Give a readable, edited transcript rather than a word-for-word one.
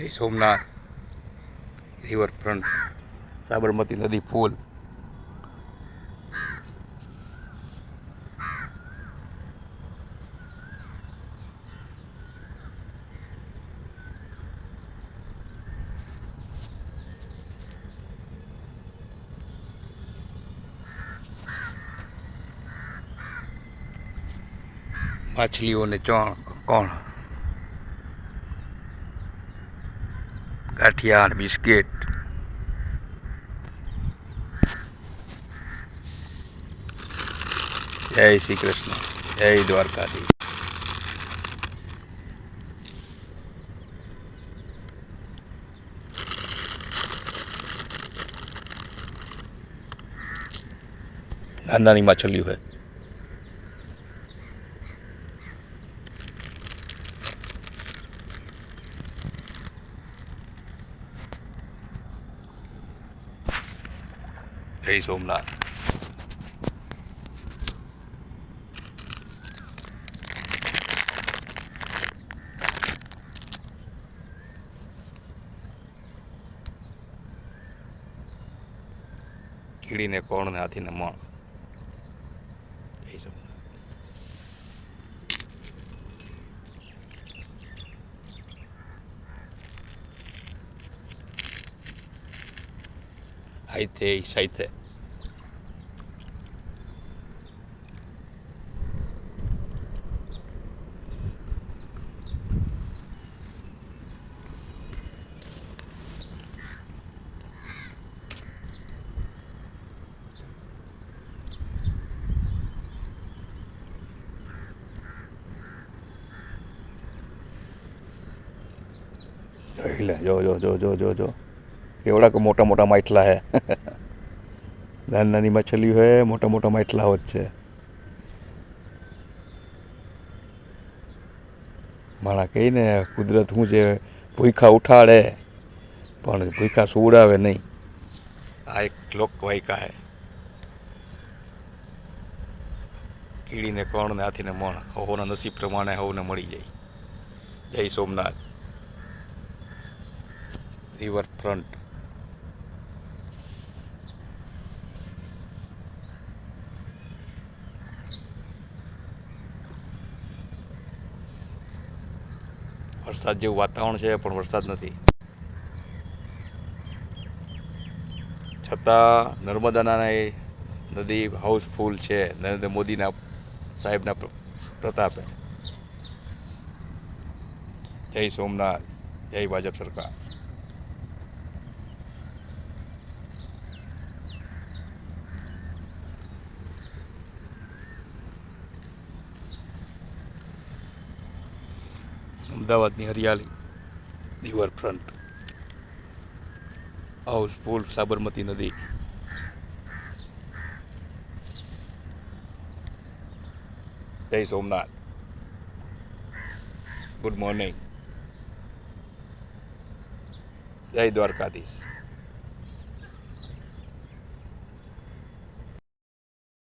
જય સોમનાથ રિવરફ્રન્ટ સાબરમતી નદી પુલ માછલીઓને કોણ ગાંઠિયા અને બિસ્કિટ જય શ્રી કૃષ્ણ જય દ્વારકાધીશ નાની માછલીઓ है जय सोमनाथ कीड़ी ने कोण ने हाथी ने मण जय सोमनाथ हाइथे साइथे जो जो जो जो जो जो केवड़ा को मोटा मोटा माइटला है नानी नानी मछली है मोटा मोटा माइटला होच्छे माणा कही ने कुदरत शू छे भूखा उठाड़े पण भूखा सुवड़ावे नहीं आ एक लोकवायका है कीड़ी ने कोण ने हाथी ने मण होना नसीब प्रमाणे होने मळी जाय जय सोमनाथ रिवरफ्रंट वरसाद जेवुं वातावरण है पण वरसाद नहीं छतां नर्मदाना नदी हाउसफुल है नरेंद्र मोदी साहेब प्रतापे जय सोमनाथ जय भाजप सरकार અમદાવાદની હરિયાળી રિવરફ્રન્ટ હાઉસફુલ સાબરમતી નદી જય સોમનાથ ગુડ મોર્નિંગ જય દ્વારકાધીશ